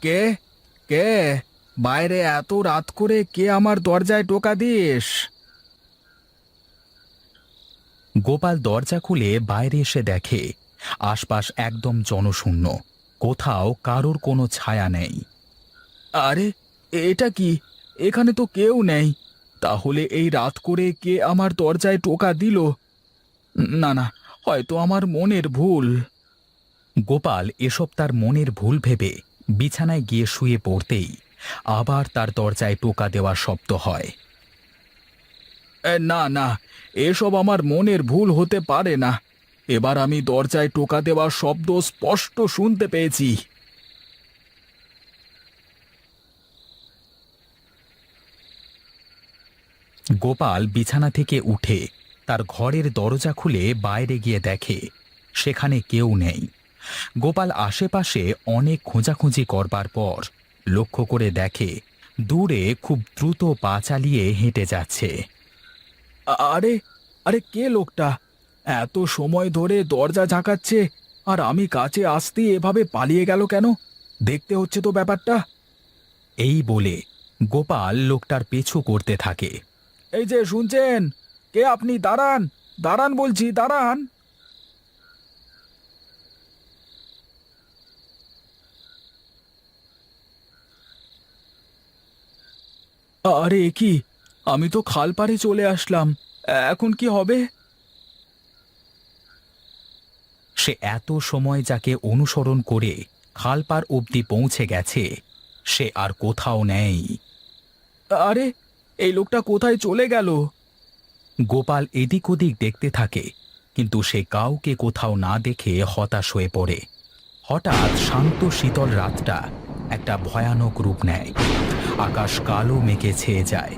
কে কে বাইরে এত রাত করে কে আমার দরজায় টোকা দিস? গোপাল দরজা খুলে বাইরে এসে দেখে আশপাশ একদম জনশূন্য। কোথাও কারোর কোনো ছায়া নেই। আরে, এটা কি? এখানে তো কেউ নেই। তাহলে এই রাত করে কে আমার দরজায় টোকা দিল? না না, হয়তো আমার মনের ভুল। গোপাল এসব তার মনের ভুল ভেবে বিছানায় গিয়ে শুয়ে পড়তেই আবার তার দরজায় টোকা দেওয়ার শব্দ হয়। না না, এসব আমার মনের ভুল হতে পারে না। এবার আমি দরজায় টোকা দেওয়ার শব্দ স্পষ্ট শুনতে পেয়েছি। গোপাল বিছানা থেকে উঠে তার ঘরের দরজা খুলে বাইরে গিয়ে দেখে সেখানে কেউ নেই। গোপাল আশেপাশে অনেক খোঁজাখুঁজি করবার পর লক্ষ্য করে দেখে দূরে খুব দ্রুত পা চালিয়ে হেঁটে যাচ্ছে। আরে আরে, কে লোকটা? এত সময় ধরে দরজা ঝাঁকাচ্ছে, আর আমি কাছে আসতেই এভাবে পালিয়ে গেল কেন? দেখতে হচ্ছে তো ব্যাপারটা। এই বলে গোপাল লোকটার পিছু করতে থাকে। এই যে শুনছেন, কে আপনি? দাঁড়ান, দাঁড়ান বলছি, দাঁড়ান। আরে এ কি? আমি তো খাল পাড়ে চলে আসলাম। এখন কি হবে? সে এত সময় যাকে অনুসরণ করে খালপার অবধি পৌঁছে গেছে সে আর কোথাও নেই। আরে, এই লোকটা কোথায় চলে গেল? গোপাল এদিক ওদিক দেখতে থাকে, কিন্তু সে কাউকে কোথাও না দেখে হতাশ হয়ে পড়ে। হঠাৎ শান্ত শীতল রাতটা একটা ভয়ানক রূপ নেয়। আকাশ কালো মেঘে ছেয়ে যায়,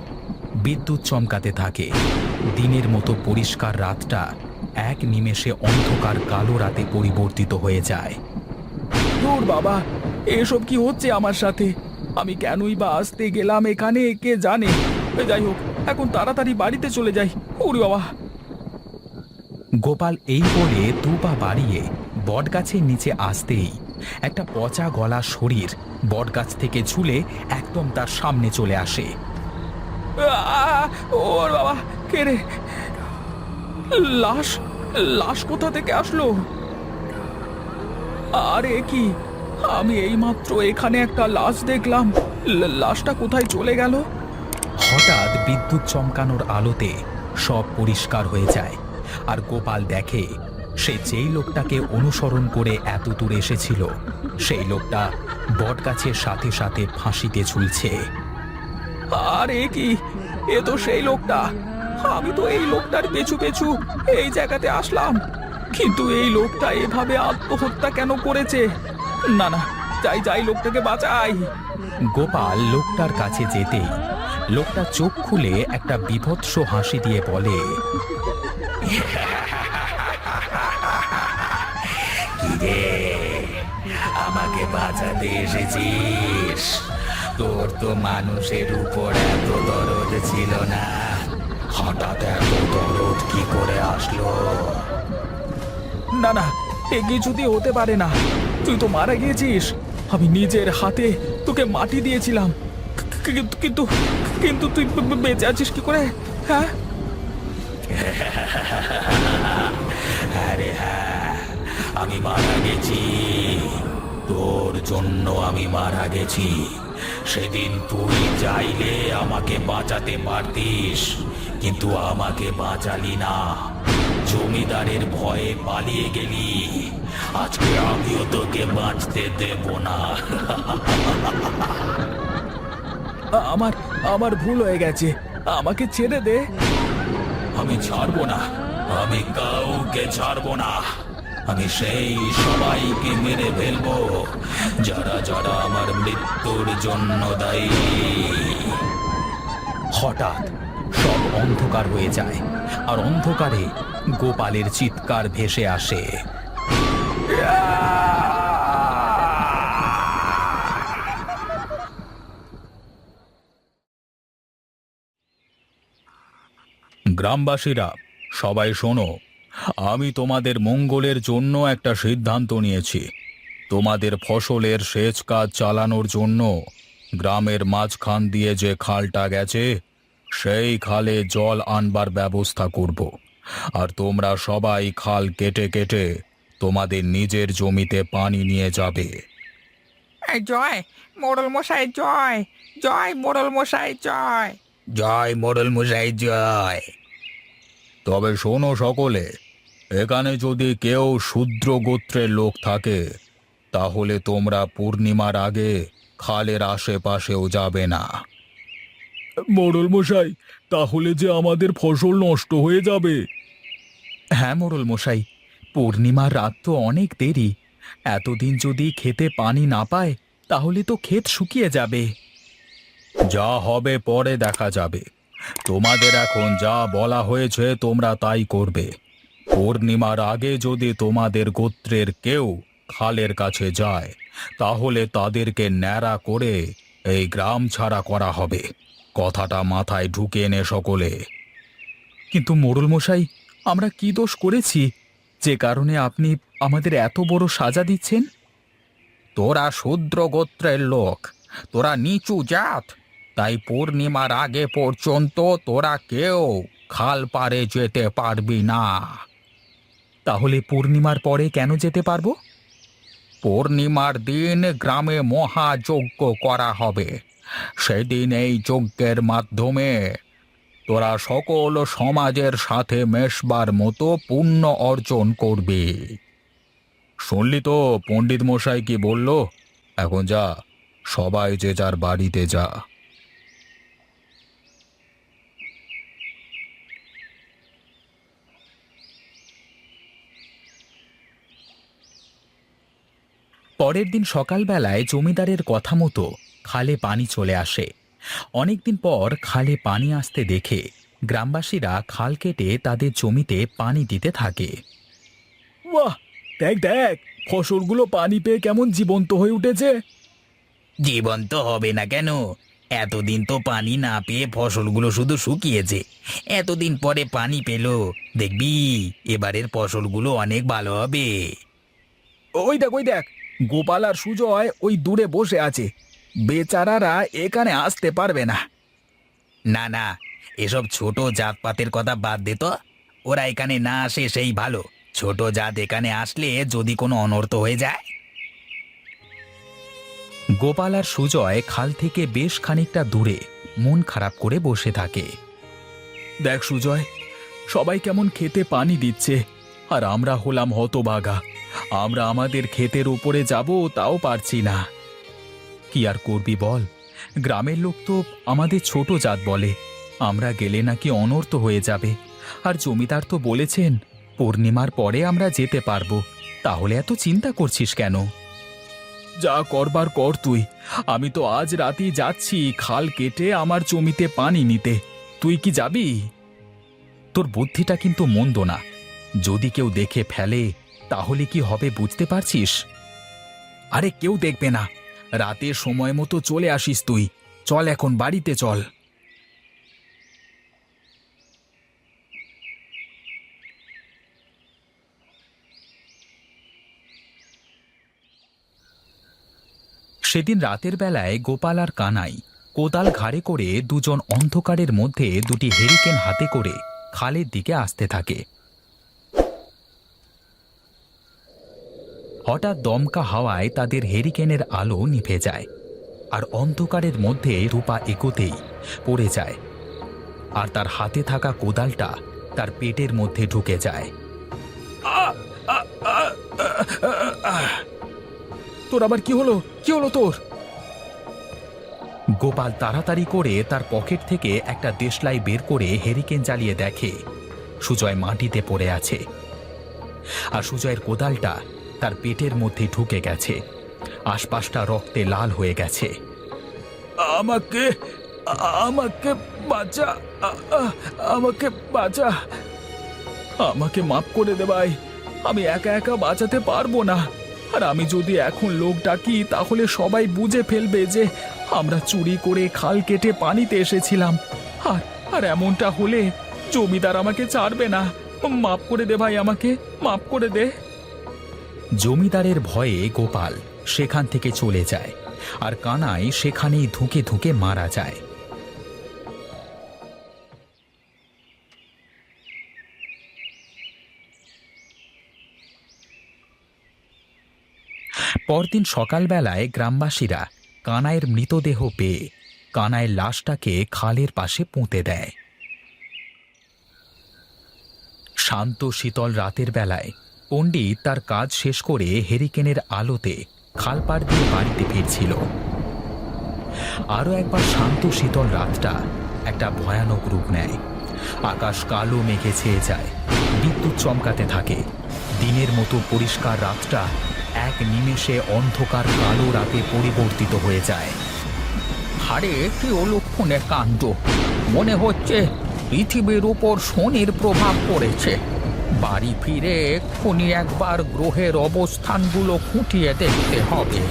বিদ্যুৎ চমকাতে থাকে। দিনের মতো পরিষ্কার রাতটা এক নিমেষে অন্ধকার কালো রাতে পরিবর্তিত হয়ে যায়। দূর বাবা, এসব কি হচ্ছে আমার সাথে? আমি কেনই বা আসতে গেলাম এখানে, কে জানে। যাই হোক, এখন তাড়াতাড়ি বাড়িতে চলে যাই। ওরে বাবা! গোপাল এই বলে দু পা বাড়িয়ে বটগাছের নিচে আসতেই একটা পচা গলা শরীর বটগাছ থেকে ঝুলে একদম তার সামনে চলে আসে। ওর বাবা! কে রে? লাশ? লাশ কোথা থেকে আসলো? আরে কি? আমি এইমাত্র এখানে একটা লাশ দেখলাম। লাশটা কোথায় চলে গেল? হঠাৎ বিদ্যুৎ চমকানোর আলোতে সব পরিষ্কার হয়ে যায়, আর গোপাল দেখে সে যেই লোকটাকে অনুসরণ করে এত দূর এসেছিল সেই লোকটা বটগাছের সাথে সাথে ফাঁসিতে ঝুলছে। আরে কি? এ তো সেই লোকটা। আমি তো এই লোকটার পেছু পেছু এই জায়গাতে আসলাম, কিন্তু এই লোকটা এভাবে আত্মহত্যা কেন করেছে? না না, যাই যাই, লোকটাকে বাঁচাই। গোপাল লোকটার কাছে যেতেই লোকটা চোখ খুলে একটা বীভৎস হাসি দিয়ে বলে, কিরে, আমাকে বাঁচাতে এসেছিস? তোর তো মানুষের উপর এত দরদ ছিল না, হঠাৎ এত দরদ কি করে আসলো? না না, এ কিছুতেই হতে পারে না। তুই তো মারা গিয়েছিস। আমি নিজের হাতে তোকে মাটি দিয়েছিলাম, কিন্তু কিন্তু কিন্তু তুই বেঁচে আছিস কি করে? হ্যাঁ? আরে হ্যাঁ, আমি মারা গেছি। তোর জন্য আমি মারা গেছি। সেদিন তুই চাইলে আমাকে বাঁচাতে পারতিস, কিন্তু আমাকে বাঁচালি না। জমিদারের ভয়ে পালিয়ে গেলি। আজকে আমিও তোকে বাঁচতে দেব না। আমার আমার ভুল হয়ে গেছে, আমাকে ছেড়ে দে। আমি ছাড়বো না, আমি কাউকে ছাড়বো না। আমি সেই সবাইকে মেরে ফেলবো যারা যারা আমার মৃত্যুর জন্য দায়ী। হঠাৎ সব অন্ধকার হয়ে যায়, আর অন্ধকারে গোপালের চিৎকার ভেসে আসে। গ্রামবাসীরা, সবাই শোনো, আমি তোমাদের মঙ্গলের জন্য একটা সিদ্ধান্ত নিয়েছি। তোমাদের ফসলের সেচ কাজ চালানোর জন্য গ্রামের মাঝখান দিয়ে যে খালটা গেছে সেই খালে জল আনবার ব্যবস্থা করব। আর তোমরা সবাই খাল কেটে কেটে তোমাদের নিজের জমিতে পানি নিয়ে যাবে। এই জয় মোড়ল মশাই, জয় জয় মোড়ল মশাই, জয়। জয় মোড়ল মশাই জয়। তবে শোনো সকলে, এখানে যদি কেউ শূদ্র গোত্রের লোক থাকে তাহলে তোমরা পূর্ণিমার আগে খালের আশেপাশেও যাবে না। মোড়ল মশাই, তাহলে যে আমাদের ফসল নষ্ট হয়ে যাবে। হ্যাঁ মোড়ল মশাই, পূর্ণিমার রাত তো অনেক দেরি। এতদিন যদি খেতে পানি না পায় তাহলে তো ক্ষেত শুকিয়ে যাবে। যা হবে পরে দেখা যাবে। তোমাদের এখন যা বলা হয়েছে তোমরা তাই করবে। পূর্ণিমার আগে যদি তোমাদের গোত্রের কেউ খালের কাছে যায় তাহলে তাদেরকে ন্যাড়া করে এই গ্রাম ছাড়া করা হবে। কথাটা মাথায় ঢুকে এনে সকলে। কিন্তু মোড়ল মশাই, আমরা কি দোষ করেছি যে কারণে আপনি আমাদের এত বড় সাজা দিচ্ছেন? তোরা শূদ্র গোত্রের লোক, তোরা নিচু জাত, তাই পূর্ণিমার আগে পর্যন্ত তোরা কেউ খাল পারে যেতে পারবি না। তাহলে পূর্ণিমার পরে কেন যেতে পারবো? পূর্ণিমার দিন গ্রামে মহাযজ্ঞ করা হবে। সেদিন এই যজ্ঞের মাধ্যমে তোরা সকল সমাজের সাথে মেশবার মতো পুণ্য অর্জন করবি। শুনলি তো পণ্ডিত মশাই কি বলল? এখন যা, সবাই যে যার বাড়িতে যা। পরের দিন সকালবেলায় জমিদারের কথা মতো খালে পানি চলে আসে। অনেকদিন পর খালে পানি আসতে দেখে গ্রামবাসীরা খাল কেটে তাদের জমিতে পানি দিতে থাকে। বাহ, দেখ দেখ, ফসলগুলো পানি পেয়ে কেমন জীবন্ত হয়ে উঠেছে। জীবন্ত হবে না কেন? এতদিন তো পানি না পেয়ে ফসলগুলো শুধু শুকিয়েছে। এতদিন পরে পানি পেলো, দেখবি এবারের ফসলগুলো অনেক ভালো হবে। ওই দেখ ওই দেখ, গোপাল আর সুজয় ওই দূরে বসে আছে। বেচারারা এখানে আসতে পারবে না। না না, এসব ছোট জাতপাতের কথা বাদ দে তো। ওরা এখানে না আসে সেই ভালো। ছোট জাত এখানে আসলে যদি কোনো অনর্থ হয়ে যায়। গোপাল আর সুজয় খাল থেকে বেশ খানিকটা দূরে মন খারাপ করে বসে থাকে। দেখ সুজয়, সবাই কেমন খেতে পানি দিচ্ছে, আর আমরা হলাম হতভাগা। আমরা আমাদের ক্ষেতের উপরে যাব তাও পারছি না। কি আর করবি বল, গ্রামের লোক তো আমাদের ছোট জাত বলে। আমরা গেলে নাকি অনর্থ হয়ে যাবে। আর জমিদার তো বলেছেন পূর্ণিমার পরে আমরা যেতে পারবো। তাহলে এত চিন্তা করছিস কেন? যা করবার কর তুই। আমি তো আজ রাতেই যাচ্ছি খাল কেটে আমার জমিতে পানি নিতে। তুই কি যাবি? তোর বুদ্ধিটা কিন্তু মন্দ না। যদি কেউ দেখে ফেলে তাহলে কি হবে বুঝতে পারছিস? আরে কেউ দেখবে না। রাতে সময় মতো চলে আসিস তুই। চল এখন বাড়িতে চল। সেদিন রাতের বেলায় গোপাল আর কানাই কোদাল ঘাড়ে করে দুজন অন্ধকারের মধ্যে দুটি হেরিকেন হাতে করে খালের দিকে আসতে থাকে। হঠাৎ দমকা হাওয়ায় তাদের হেরিকেনের আলো নিভে যায়, আর অন্ধকারের মধ্যে রূপা এগোতেই পড়ে যায়, আর তার হাতে থাকা কোদালটা তার পেটের মধ্যে ঢুকে যায়। তোর আবার কি হলো? কি হলো তোর? গোপাল তাড়াতাড়ি করে তার পকেট থেকে একটা দেশলাই বের করে হেরিকেন জ্বালিয়ে দেখে সুজয় মাটিতে পড়ে আছে, আর সুজয়ের কোদালটা তার পেটের মধ্যে ঢুকে গেছে। আশপাশটা রক্তে লাল হয়ে গেছে। আমাকে আমাকে বাঁচা, আমাকে বাঁচা, আমাকে মাফ করে দে ভাই। আমি একা একা বাঁচাতে পারবো না। আর আমি যদি এখন লোক ডাকি তাহলে সবাই বুঝে ফেলবে যে আমরা চুরি করে খাল কেটে পানিতে এসেছিলাম। আর আর এমনটা হলে জমিদার আমাকে ছাড়বে না। মাফ করে দে ভাই, আমাকে মাফ করে দে। জমিদারের ভয়ে গোপাল সেখান থেকে চলে যায়, আর কানাই সেখানেই ধুঁকে ধুঁকে মারা যায়। পরদিন সকালবেলায় গ্রামবাসীরা কানাইয়ের মৃতদেহ পেয়ে কানাইয়ের লাশটাকে খালের পাশে পুঁতে দেয়। শান্ত শীতল রাতের বেলায় পণ্ডিত তার কাজ শেষ করে হেরিকেনের আলোতে খালপাড় দিয়ে বাড়িতে ফিরছিল। আরও একবার শান্ত শীতল রাতটা একটা ভয়ানক রূপ নেয়। আকাশ কালো মেঘে ছেয়ে যায়, বিদ্যুৎ চমকাতে থাকে। দিনের মতো পরিষ্কার রাতটা এক নিমেষে অন্ধকার কালো রাতে পরিবর্তিত হয়ে যায়। আরে কি অলক্ষণের কাণ্ড! মনে হচ্ছে পৃথিবীর উপর শনির প্রভাব পড়েছে। বাড়ি ফিরে এক্ষুনি একবার গ্রহের অবস্থানগুলো খুঁটিয়ে দেখতে হবে।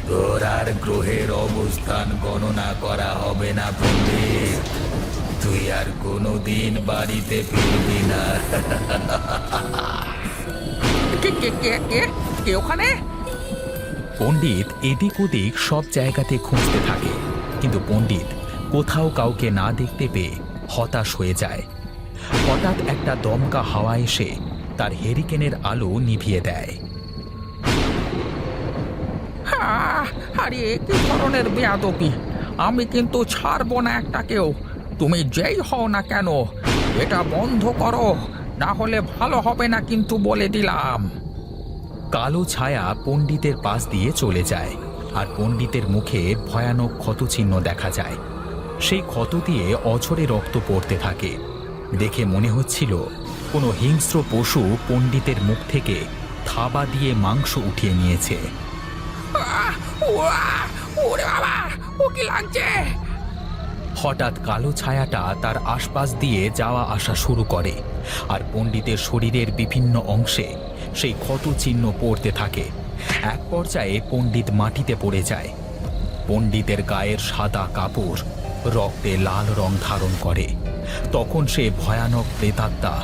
তোর আর গ্রহের অবস্থান গণনা করা হবে না পণ্ডিত, তুই আর কোনোদিন বাড়িতে ফিরবি না। কে কে কে কে কে ওখানে? পণ্ডিত এদিক ওদিক সব জায়গাতে খুঁজতে থাকে, কিন্তু পণ্ডিত কোথাও কাউকে না দেখতে পেয়ে হতাশ হয়ে যায়। হঠাৎ একটা দমকা হাওয়া এসে তার হেরিকেনের আলো নিভিয়ে দেয়। আরে কি ধরনের বেয়াদবি! আমি কিন্তু ছাড়বো না একটাকেও। তুমি যেই হও না কেন, এটা বন্ধ করো, না হলে ভালো হবে না কিন্তু বলে দিলাম। কালো ছায়া পণ্ডিতের পাশ দিয়ে চলে যায়, আর পণ্ডিতের মুখে ভয়ানক ক্ষতচিহ্ন দেখা যায়। সেই ক্ষত দিয়ে অঝরে রক্ত পড়তে থাকে। দেখে মনে হচ্ছিল কোনো হিংস্র পশু পণ্ডিতের মুখ থেকে থাবা দিয়ে মাংস উঠিয়ে নিয়েছে। ওরে বাবা, ও কি লাগছে! হঠাৎ কালো ছায়াটা তার আশপাশ দিয়ে যাওয়া আসা শুরু করে, আর পণ্ডিতের শরীরের বিভিন্ন অংশে সেই ক্ষত চিহ্ন পড়তে থাকে। এক পর্যায়ে পণ্ডিত মাটিতে পড়ে যায়। পণ্ডিতের গায়ের সাদা কাপড় রক্তে লাল রং ধারণ করে। তখন সে ভয়ানক প্রেতাত্মা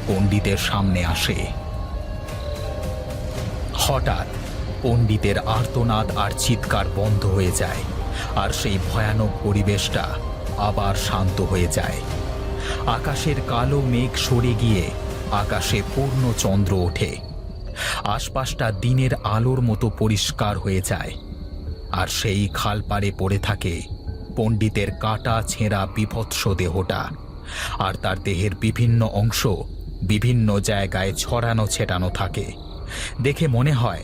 পণ্ডিতের সামনে আসে। হঠাৎ পণ্ডিতের আর্তনাদ আর চিৎকার বন্ধ হয়ে যায়, আর সেই ভয়ানক পরিবেশটা আবার শান্ত হয়ে যায়। আকাশের কালো মেঘ সরে গিয়ে আকাশে পূর্ণ চন্দ্র ওঠে। আশপাশটা দিনের আলোর মতো পরিষ্কার হয়ে যায়, আর সেই খালপাড়ে পড়ে থাকে পণ্ডিতের কাটা ছেঁড়া বিভৎস দেহটা, আর তার দেহের বিভিন্ন অংশ বিভিন্ন জায়গায় ছড়ানো ছেটানো থাকে। দেখে মনে হয়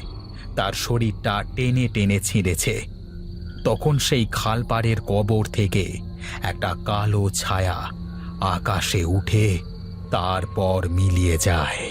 তার শরীরটা টেনে টেনে ছিঁড়েছে। তখন সেই খালপাড়ের কবর থেকে একটা কালো ছায়া আকাশে উঠে তারপর মিলিয়ে যায়।